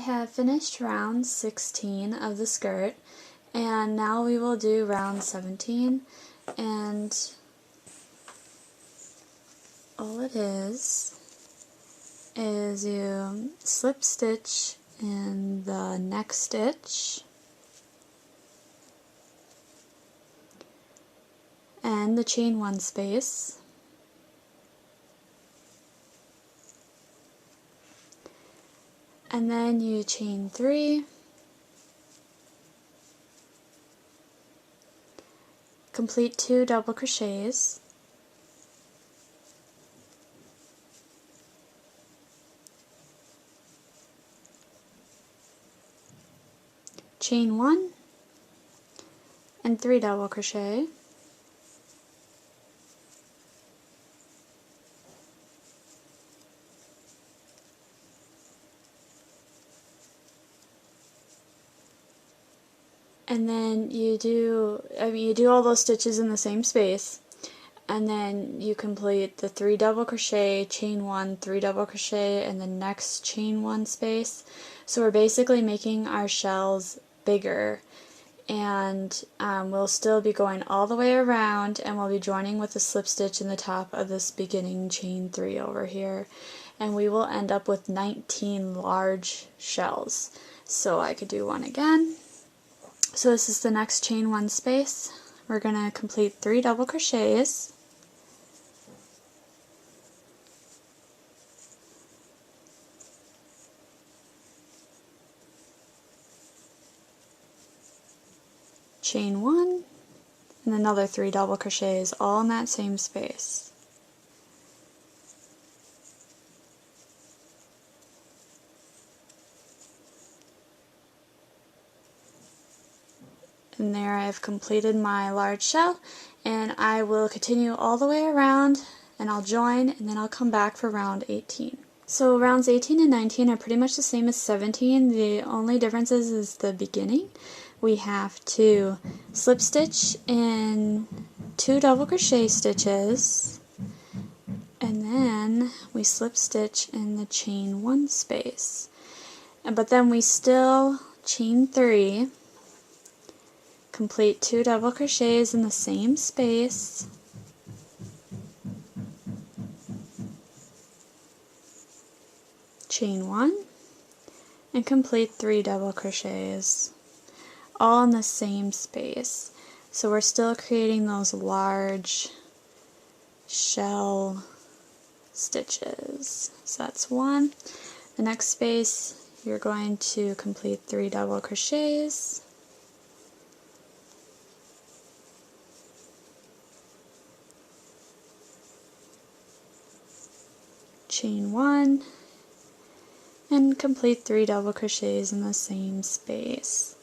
have finished round 16 of the skirt, and now we will do round 17, and all it is you slip stitch in the neck stitch and the chain 1 space, and then you chain 3, complete 2 double crochets, chain 1 and 3 double crochet, and then you do all those stitches in the same space, and then you complete the 3 double crochet, chain 1, 3 double crochet, and the next chain 1 space. So we're basically making our shells bigger, and we'll still be going all the way around, and we'll be joining with a slip stitch in the top of this beginning chain 3 over here, and we will end up with 19 large shells. So I could do one again. So this is the next chain 1 space. We're going to complete 3 double crochets, chain 1, and another 3 double crochets all in that same space. And there I've completed my large shell, and I will continue all the way around, and I'll join, and then I'll come back for round 18. So rounds 18 and 19 are pretty much the same as 17. The only difference is the beginning. We have to slip stitch in 2 double crochet stitches, and then we slip stitch in the chain 1 space. But then we still chain 3, complete 2 double crochets in the same space, chain 1, and complete 3 double crochets all in the same space. So we're still creating those large shell stitches. So that's one. The next space you're going to complete 3 double crochets, chain 1, and complete 3 double crochets in the same space.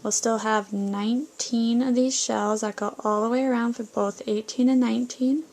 We'll still have 19 of these shells that go all the way around for both 18 and 19.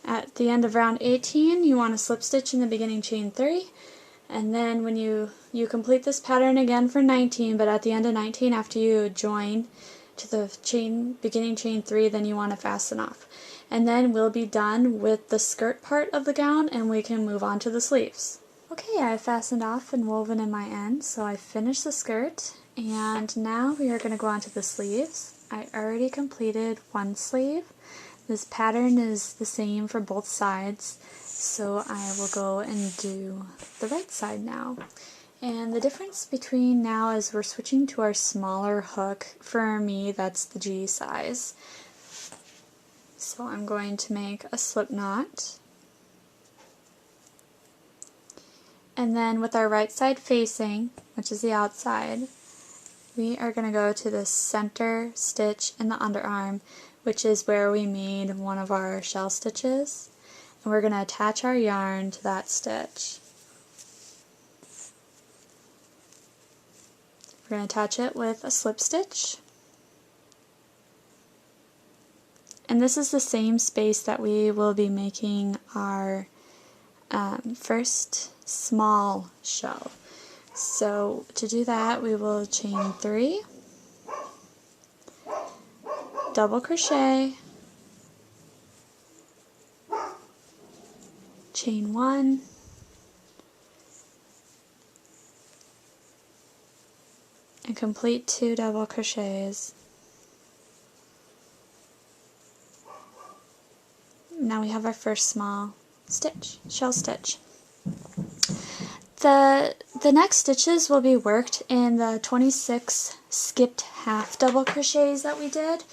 At the end of round 18, you want to slip stitch in the beginning chain 3, and then when you complete this pattern again for 19, but at the end of 19, after you join to the beginning chain 3, then you want to fasten off. And then we'll be done with the skirt part of the gown, and we can move on to the sleeves. Okay, I fastened off and woven in my end, so I finished the skirt, and now we are going to go on to the sleeves. I already completed one sleeve. This pattern is the same for both sides, so I will go and do the right side now. And the difference between now is we're switching to our smaller hook. For me, that's the G size. So I'm going to make a slip knot. And then with our right side facing, which is the outside, we are going to go to the center stitch in the underarm, which is where we made one of our shell stitches. And we're going to attach our yarn to that stitch. We're going to attach it with a slip stitch. And this is the same space that we will be making our first small shell. So to do that, we will chain 3, double crochet, chain 1, and complete 2 double crochets. Now we have our first small stitch, shell stitch. The next stitches will be worked in the 26 skipped half double crochets that we did,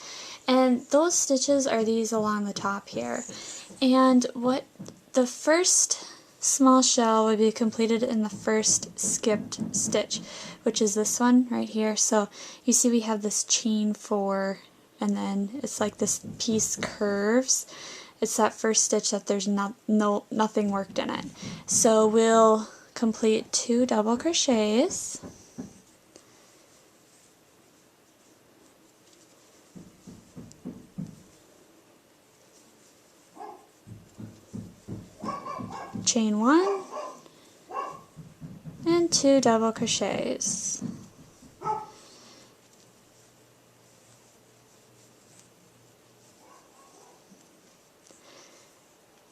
and those stitches are these along the top here. And what the first small shell would be completed in the first skipped stitch, which is this one right here. So you see we have this chain 4, and then it's like this piece curves. It's that first stitch that there's nothing worked in it. So we'll complete 2 double crochets, chain 1, and 2 double crochets.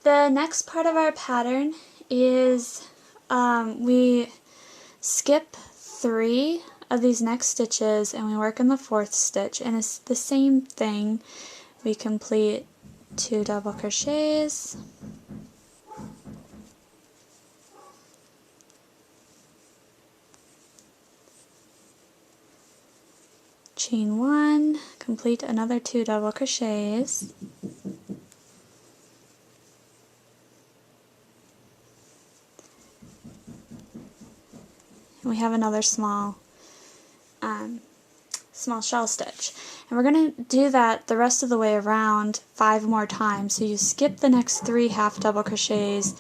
The next part of our pattern is we skip 3 of these next stitches and we work in the 4th stitch, and it's the same thing. We complete 2 double crochets, chain 1, complete another 2 double crochets, and we have another small shell stitch. And we're going to do that the rest of the way around 5 more times. So you skip the next 3 half double crochets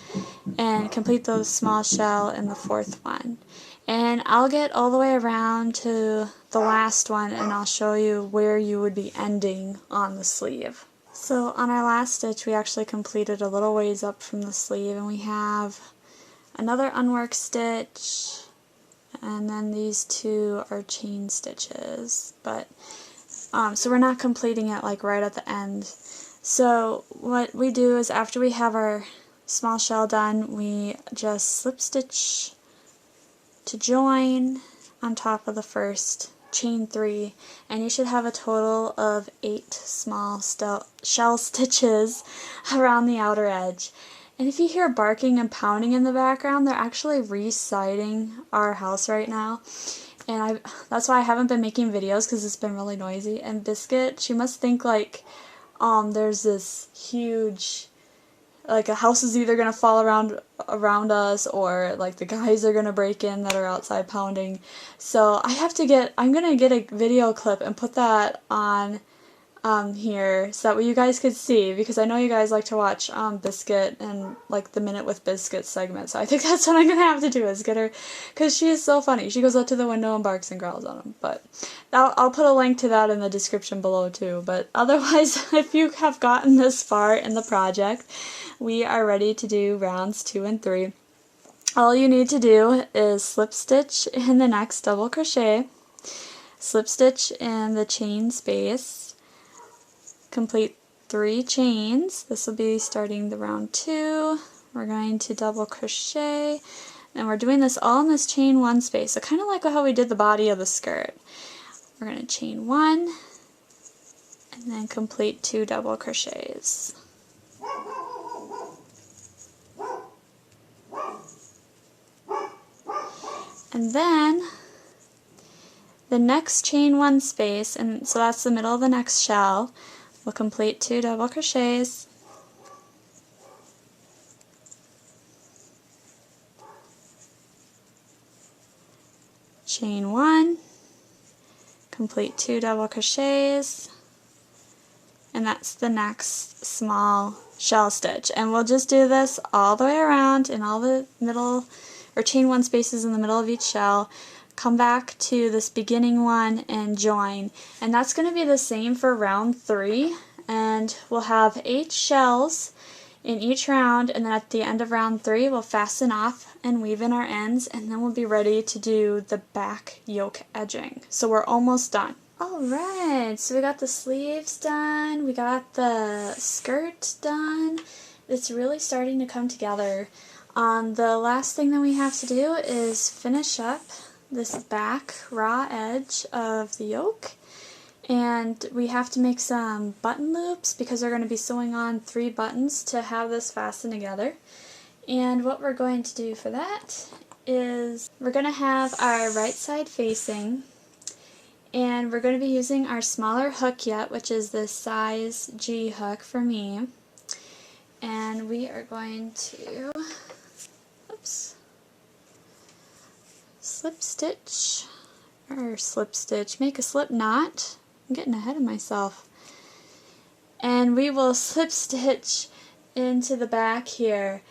and complete those small shell in the 4th one. And I'll get all the way around to the last one and I'll show you where you would be ending on the sleeve. So on our last stitch we actually completed a little ways up from the sleeve, and we have another unworked stitch, and then these 2 are chain stitches, but so we're not completing it like right at the end. So what we do is after we have our small shell done, we just slip stitch to join on top of the first, chain 3, and you should have a total of 8 small shell stitches around the outer edge. And if you hear barking and pounding in the background, they're actually re-siding our house right now. And that's why I haven't been making videos, because it's been really noisy. And Biscuit, she must think like there's this huge, like a house is either going to fall around us, or like the guys are going to break in that are outside pounding. So I'm going to get a video clip and put that on here so that way you guys could see, because I know you guys like to watch Biscuit and like the Minute with Biscuit segment, so I think that's what I'm gonna have to do, is get her, because she is so funny. She goes up to the window and barks and growls on them. But I'll put a link to that in the description below too. But otherwise, if you have gotten this far in the project, we are ready to do rounds 2 and 3. All you need to do is slip stitch in the next double crochet, slip stitch in the chain space, complete 3 chains. This will be starting the round 2. We're going to double crochet, and we're doing this all in this chain 1 space, so kind of like how we did the body of the skirt. We're going to chain 1 and then complete 2 double crochets. And then the next chain 1 space, and so that's the middle of the next shell, we'll complete 2 double crochets, chain 1, complete 2 double crochets, and that's the next small shell stitch. And we'll just do this all the way around in all the middle or chain 1 spaces in the middle of each shell. Come back to this beginning one and join, and that's going to be the same for round 3, and we'll have 8 shells in each round, and then at the end of round 3 we'll fasten off and weave in our ends, and then we'll be ready to do the back yoke edging. So we're almost done. Alright, so we got the sleeves done, we got the skirt done. It's really starting to come together. The last thing that we have to do is finish up this back raw edge of the yoke, and we have to make some button loops because we're going to be sewing on 3 buttons to have this fasten together. And what we're going to do for that is we're going to have our right side facing, and we're going to be using our smaller hook yet, which is the size G hook for me. And we are going to, oops, slip stitch, make a slip knot. I'm getting ahead of myself. And we will slip stitch into the back here.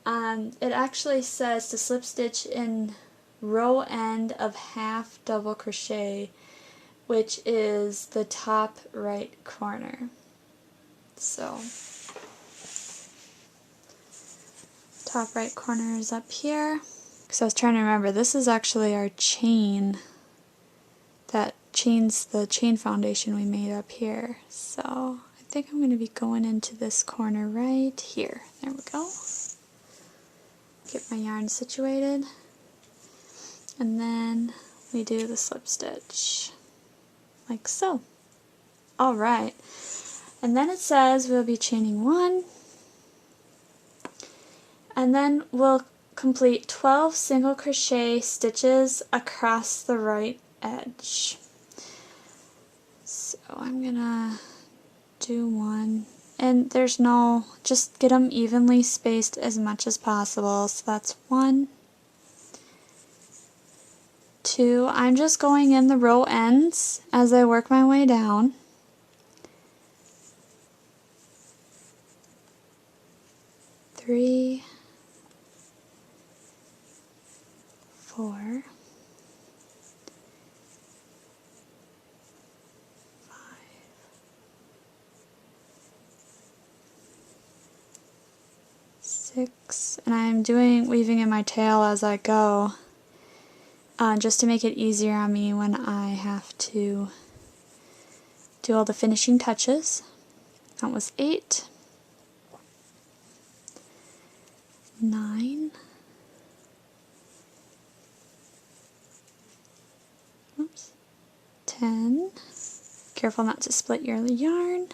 It actually says to slip stitch in row end of half double crochet, which is the top right corner. So top right corner is up here. So I was trying to remember, this is actually our chain that chains the chain foundation we made up here. So I think I'm going to be going into this corner right here. There we go. Get my yarn situated, and then we do the slip stitch like so. Alright, and then it says we'll be chaining 1, and then we'll complete 12 single crochet stitches across the right edge. So I'm gonna do 1, and there's no, just get them evenly spaced as much as possible. So that's 1, 2, I'm just going in the row ends as I work my way down. 3, 4, 5, 6, and I'm weaving in my tail as I go, just to make it easier on me when I have to do all the finishing touches. That was 8, 9, oops, 10, careful not to split your yarn,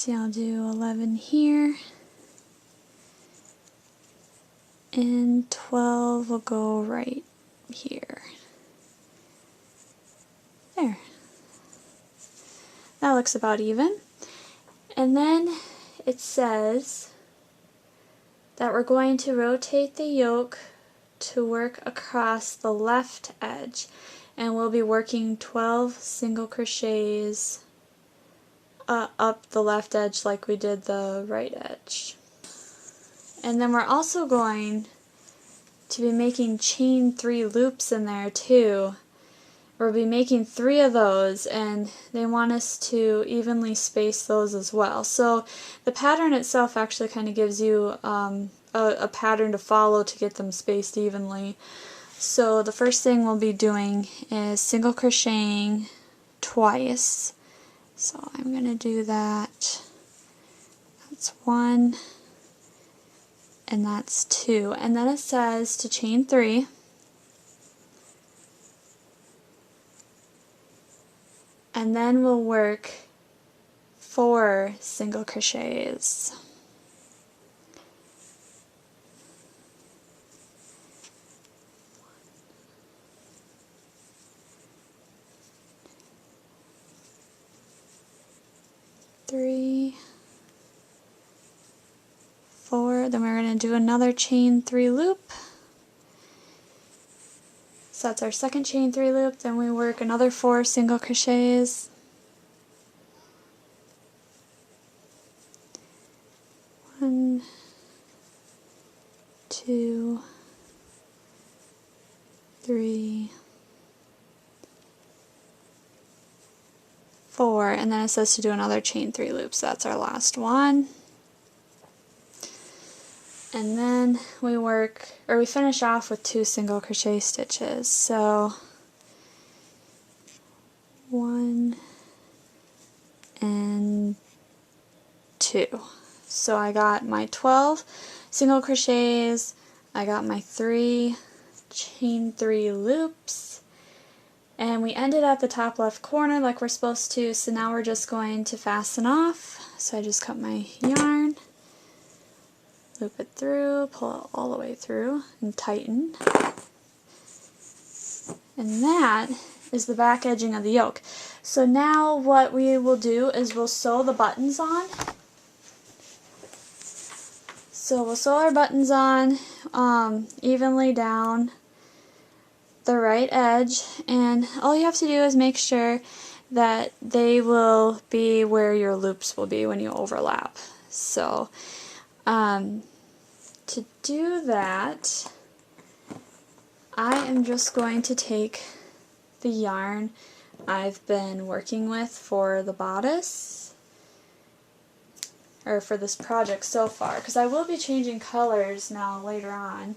'I'll do 11 here, and 12 will go right here. There. That looks about even. And then it says that we're going to rotate the yoke to work across the left edge, and we'll be working 12 single crochets up the left edge like we did the right edge. And then we're also going to be making chain 3 loops in there too. We'll be making 3 of those, and they want us to evenly space those as well. So the pattern itself actually kind of gives you a pattern to follow to get them spaced evenly. So the first thing we'll be doing is single crocheting twice. So I'm going to do that. That's 1, and that's 2. And then it says to chain 3. And then we'll work 4 single crochets. Three, 4, then we're going to do another chain 3 loop. So that's our second chain 3 loop, then we work another 4 single crochets. 1, 2, 3, 4, and then it says to do another chain 3 loops. So that's our last one. And then we finish off with 2 single crochet stitches. So 1 and 2. So So I got my 12 single crochets, I got my 3 chain 3 loops, and we ended at the top left corner like we're supposed to, so now we're just going to fasten off. So I just cut my yarn, loop it through, pull it all the way through, and tighten. And that is the back edging of the yoke. So now what we will do is we'll sew the buttons on. So we'll sew our buttons on evenly down the right edge, and all you have to do is make sure that they will be where your loops will be when you overlap. So to do that, I am just going to take the yarn I've been working with for the bodice, or for this project so far, because I will be changing colors now later on.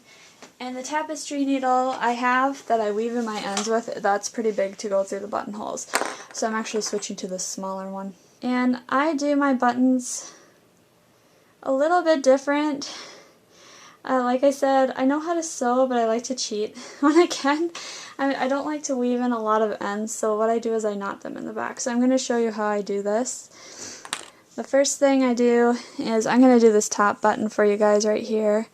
And the tapestry needle I have that I weave in my ends with, that's pretty big to go through the buttonholes. So I'm actually switching to this smaller one. And I do my buttons a little bit different. Like I said, I know how to sew, but I like to cheat when I can. I don't like to weave in a lot of ends, so what I do is I knot them in the back. So I'm going to show you how I do this. The first thing I do is I'm going to do this top button for you guys right here.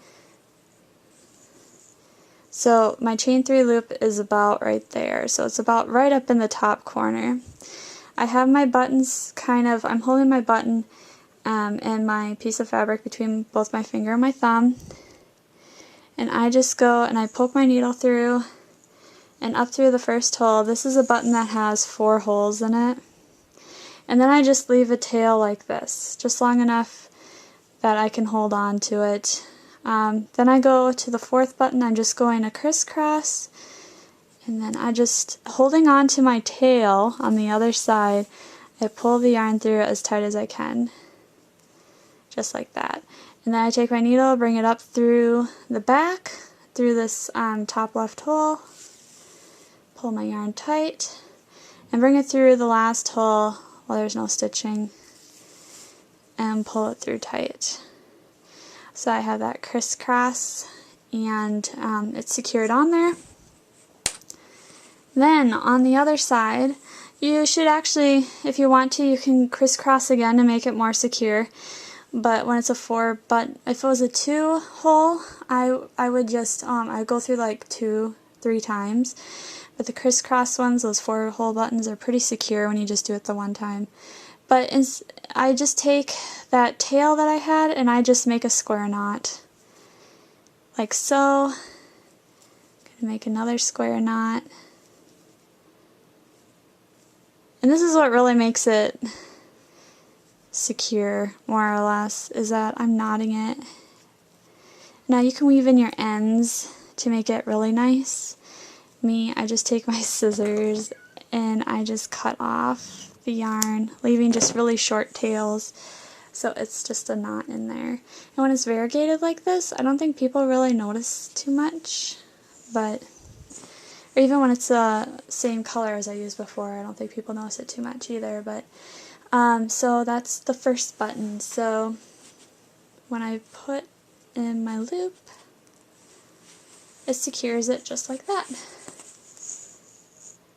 So my chain 3 loop is about right there, so it's about right up in the top corner. I have my buttons I'm holding my button and my piece of fabric between both my finger and my thumb, and I just go and I poke my needle through and up through the first hole. This is a button that has 4 holes in it, and then I just leave a tail like this, just long enough that I can hold on to it. Then I go to the 4th button, I'm just going to crisscross, and then I just, holding on to my tail on the other side, I pull the yarn through as tight as I can, just like that. And then I take my needle, bring it up through the back, through this top left hole, pull my yarn tight, and bring it through the last hole while there's no stitching, and pull it through tight. So I have that crisscross, and it's secured on there. Then on the other side, you should actually, if you want to, you can crisscross again to make it more secure. But when it's a 4, but if it was a 2 hole, I would just I go through like 2-3 times. But the crisscross ones, those 4 hole buttons, are pretty secure when you just do it the one time. But I just take that tail that I had and I just make a square knot, like so. Gonna make another square knot, and this is what really makes it secure, more or less, is that I'm knotting it. Now you can weave in your ends to make it really nice. Me, I just take my scissors and I just cut off the yarn, leaving just really short tails, so it's just a knot in there. And when it's variegated like this, I don't think people really notice too much, but, or even when it's the same color as I used before, I don't think people notice it too much either. But so that's the first button. So when I put in my loop, it secures it just like that.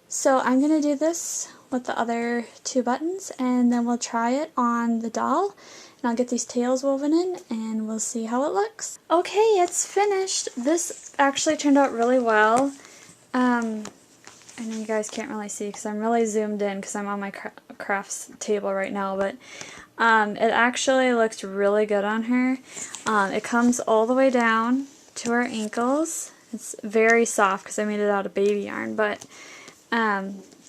So I'm going to do this with the other 2 buttons, and then we'll try it on the doll, and I'll get these tails woven in and we'll see how it looks. Okay, it's finished. This actually turned out really well. I know you guys can't really see because I'm really zoomed in because I'm on my crafts table right now, but it actually looks really good on her. It comes all the way down to her ankles. It's very soft because I made it out of baby yarn, but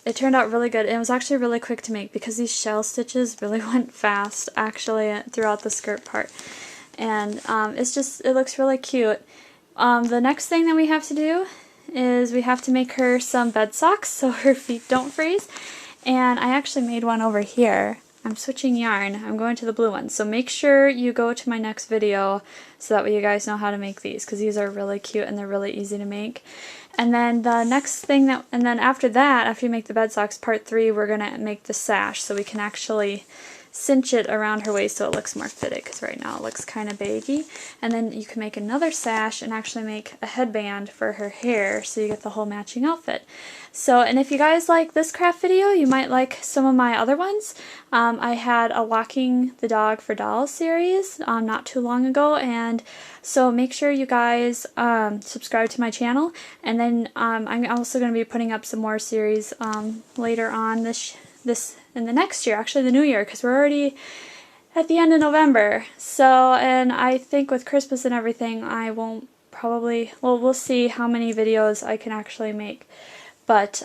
it turned out really good. It was actually really quick to make because these shell stitches really went fast actually throughout the skirt part, and it looks really cute. The next thing that we have to do is we have to make her some bed socks so her feet don't freeze, and I actually made one over here. I'm switching yarn. I'm going to the blue one, so make sure you go to my next video so that way you guys know how to make these, because these are really cute and they're really easy to make. And then the next thing after that, after you make the bed socks, part 3, we're going to make the sash so we can actually cinch it around her waist so it looks more fitted, because right now it looks kind of baggy. And then you can make another sash and actually make a headband for her hair so you get the whole matching outfit. So, and if you guys like this craft video, you might like some of my other ones. I had a Walking the Dog for Dolls series not too long ago, and so make sure you guys subscribe to my channel. And then I'm also going to be putting up some more series later on this in the next year, actually the new year, because we're already at the end of November. So, and I think with Christmas and everything, I won't probably, well, we'll see how many videos I can actually make. But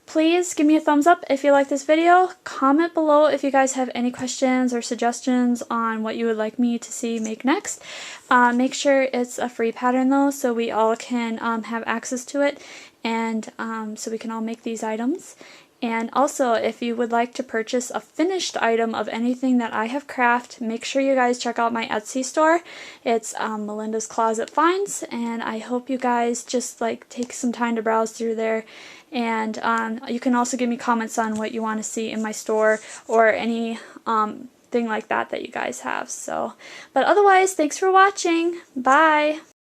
please give me a thumbs up if you like this video. Comment below if you guys have any questions or suggestions on what you would like me to see make next. Make sure it's a free pattern though, so we all can have access to it, and so we can all make these items. And also, if you would like to purchase a finished item of anything that I have crafted, make sure you guys check out my Etsy store. It's Melinda's Closet Finds, and I hope you guys just like take some time to browse through there. And you can also give me comments on what you want to see in my store, or any thing like that that you guys have. So, but otherwise, thanks for watching. Bye!